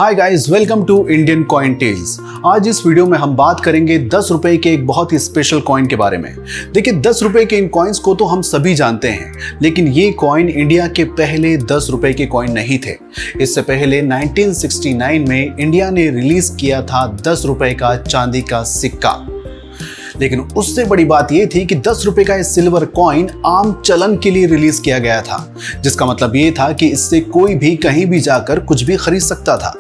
Hi guys, welcome to Indian coin tales. आज इस video में हम बात करेंगे 10 रुपए के एक बहुत ही स्पेशल कॉइन के बारे में। देखिए, 10 रुपए के इन कॉइन्स को तो हम सभी जानते हैं, लेकिन ये कॉइन इंडिया के पहले 10 रुपए के कॉइन नहीं थे। इससे पहले 1969 में इंडिया ने रिलीज किया था 10 रुपए का चांदी का सिक्का। लेकिन उससे बड़ी बात यह थी कि 10 रुपए का इस सिल्वर कॉइन आम चलन के लिए रिलीज किया गया था, जिसका मतलब ये था कि इससे कोई भी कहीं भी जाकर कुछ भी खरीद सकता था।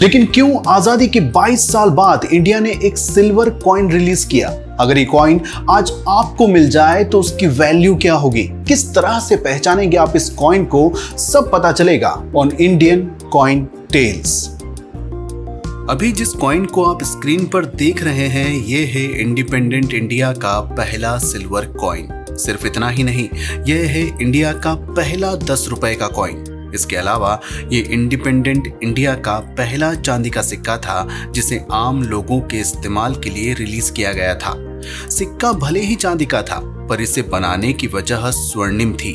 लेकिन क्यों आजादी के 22 साल बाद इंडिया ने एक सिल्वर कॉइन रिलीज किया? अगर ये कॉइन आज आपको मिल जाए तो उसकी वैल्यू क्या होगी, किस तरह से पहचानेंगे आप इस कॉइन को, सब पता चलेगा ऑन इंडियन कॉइन टेल्स। अभी जिस कॉइन को आप स्क्रीन पर देख रहे हैं, ये है इंडिपेंडेंट इंडिया का पहला सिल्वर कॉइन। सिर्फ इतना ही नहीं, यह है इंडिया का पहला 10 रुपए का कॉइन। इसके अलावा ये इंडिपेंडेंट इंडिया का पहला चांदी का सिक्का था, जिसे आम लोगों के इस्तेमाल के लिए रिलीज किया गया था। सिक्का भले ही चांदी का था, पर इसे बनाने की वजह स्वर्णिम थी।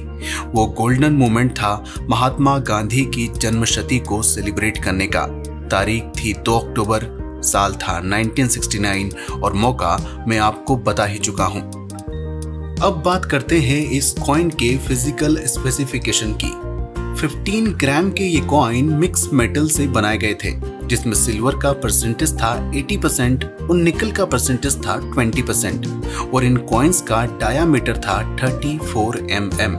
वो गोल्डन मोमेंट था महात्मा गांधी की जन्मशती को सेलिब्रेट करने का। तारीख थी 2 अक्टूबर, साल था 1969 और मौका मैं आपको बता ही चुका हूं। अब बात करते हैं इस कॉइन के फिजिकल स्पेसिफिकेशन की। 15 ग्राम के ये कॉइन मिक्स मेटल से बनाए गए थे, जिसमें सिल्वर का परसेंटेज था 80% और निकल का परसेंटेज था 20%, और इन कॉइन्स का डायामीटर था 34 mm।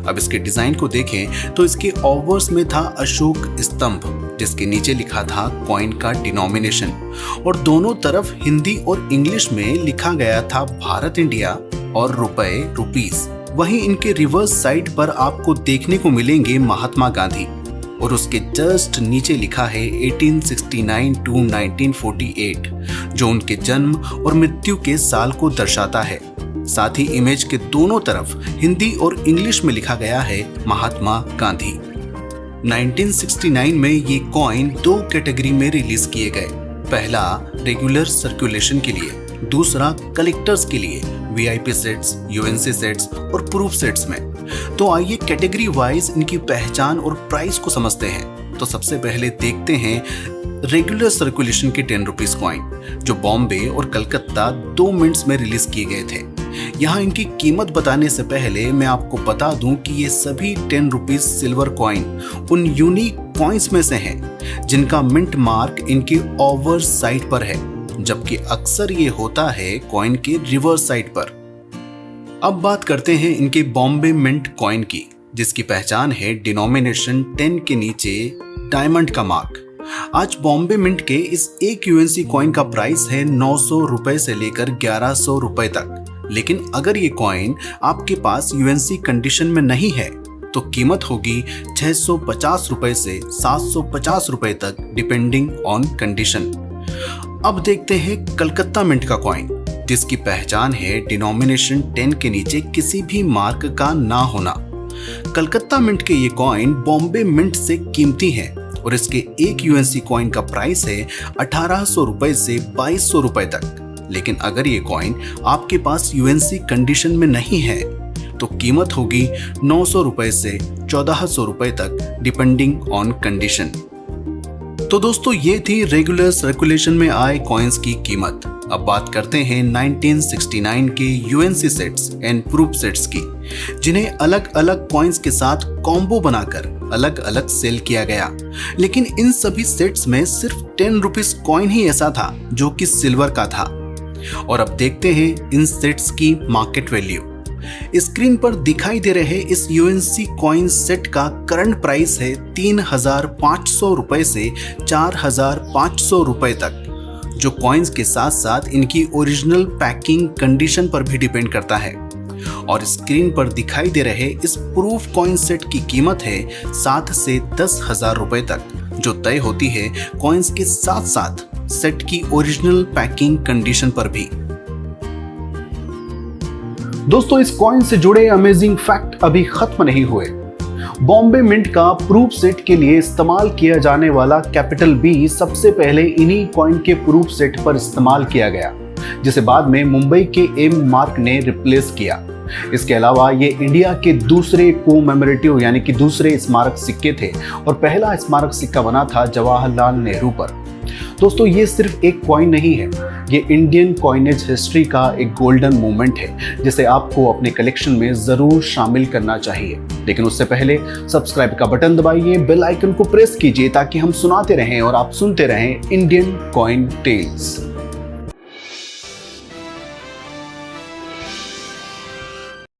अब इसके डिजाइन को देखें तो इसके ओवर्स में था अशोक स्तंभ, जिसके नीचे लिखा था कॉइन का डिनोमिनेशन, और दोनों तरफ हिंदी और इंग्लिश में लिखा गया था भारत इंडिया और रुपए रुपीस। वहीं इनके रिवर्स साइड पर आपको देखने को मिलेंगे महात्मा गांधी, और उसके जस्ट नीचे लिखा है 1869 to 1948, जो उनके जन्म और मृत्यु के साल को दर्शाता है। साथ ही इमेज के दोनों तरफ हिंदी और इंग्लिश में लिखा गया है महात्मा गांधी। 1969 में ये कॉइन 2 कैटेगरी में रिलीज किए गए। पहला रेगुलर सर्कुलेशन के लिए, दूसरा कलेक्टर्स के लिए, वीआईपी सेट्स, यूएनसी सेट्स और प्रूफ सेट्स में। तो आइए कैटेगरी वाइज इनकी पहचान और प्राइस को समझते हैं। तो सबसे पहले देखते हैं रेगुलर सर्कुलेशन के 10 रुपीस कॉइन, जो बॉम्बे और कलकत्ता 2 मिनट्स में रिलीज किए गए थे। यहाँ इनकी कीमत बताने से पहले मैं आपको बता दूं कि ये सभी 10 रुपीस सिल्वर कॉइन उन यूनिक कॉइन्स में से हैं जिनका मिंट मार्क इनके ओवर साइड पर है, जबकि अक्सर ये होता है कॉइन के रिवर्स साइड पर। अब बात करते हैं इनके बॉम्बे मिंट कॉइन की, जिसकी पहचान है डिनोमिनेशन 10 के नीचे डायमंड का मार्क। आज बॉम्बे मिंट के इस एक यूएनसी कॉइन का प्राइस है 900 रुपए से लेकर 1100 रुपए तक। लेकिन अगर ये कॉइन आपके पास यूएनसी कंडीशन में नहीं है तो कीमत होगी 650 रुपए से 750 रुपए तक, डिपेंडिंग ऑन कंडीशन। अब देखते हैं कलकत्ता मिंट का कॉइन, जिसकी पहचान है डिनोमिनेशन 10 के नीचे किसी भी मार्क का ना होना। कलकत्ता मिंट के ये कॉइन बॉम्बे मिंट से कीमती हैं, और इसके एक यूएनसी कॉइन का प्राइस है 1800 रुपए से 2200 रुपए तक। लेकिन अगर ये कॉइन आपके पास यूएनसी कंडीशन में नहीं है तो कीमत होगी 900 रुपए से 1400 रुपए तक, डिपेंडिंग ऑन कंडीशन। तो दोस्तों, ये थी रेगुलर सर्कुलेशन में आए कॉइन्स की कीमत। अब बात करते हैं 1969 के UNC sets and proof sets की, जिन्हें अलग अलग कॉइन्स के साथ कॉम्बो बनाकर अलग अलग सेल किया गया। लेकिन इन सभी सेट्स में सिर्फ 10 रुपीस कॉइन ही ऐसा था जो कि सिल्वर का था। और अब देखते हैं इन सेट्स की मार्केट वैल्यू। स्क्रीन पर दिखाई दे रहे इस यूएनसी कॉइन सेट का करंट प्राइस है 3500 रुपए से 4500 रुपए तक, जो कॉइन्स के साथ साथ इनकी ओरिजिनल पैकिंग कंडीशन पर भी डिपेंड करता है। और स्क्रीन पर दिखाई दे रहे इस प्रूफ कॉइन सेट की कीमत है 7 से 10,000 रुपए तक, जो तय होती है कॉइन्स के साथ साथ सेट की ओरिजिनल पैकिंग कंडीशन पर भी। दोस्तों, इस कॉइन से जुड़े अमेजिंग फैक्ट अभी खत्म नहीं हुए। बॉम्बे मिंट का प्रूफ सेट के लिए इस्तेमाल किया जाने वाला कैपिटल बी सबसे पहले इन्हीं कॉइन के प्रूफ सेट पर इस्तेमाल किया गया, जिसे बाद में मुंबई के एम मार्क ने रिप्लेस किया। इसके अलावा ये इंडिया के दूसरे कोमेमोरेटिव यानी कि दूसरे स्मारक सिक्के थे और पहला स्मारक सिक्का बना था जवाहरलाल नेहरू पर। दोस्तों ये सिर्फ एक कॉइन नहीं है, ये इंडियन कॉइनेज हिस्ट्री का एक गोल्डन मोमेंट है जिसे आपको अपने कलेक्शन में जरूर शामिल करना चाहिए। लेकिन उससे पहले सब्सक्राइब का बटन दबाइए, बेल आइकन को प्रेस कीजिए ताकि हम सुनाते रहें और आप सुनते रहें इंडियन कॉइन टेल्स।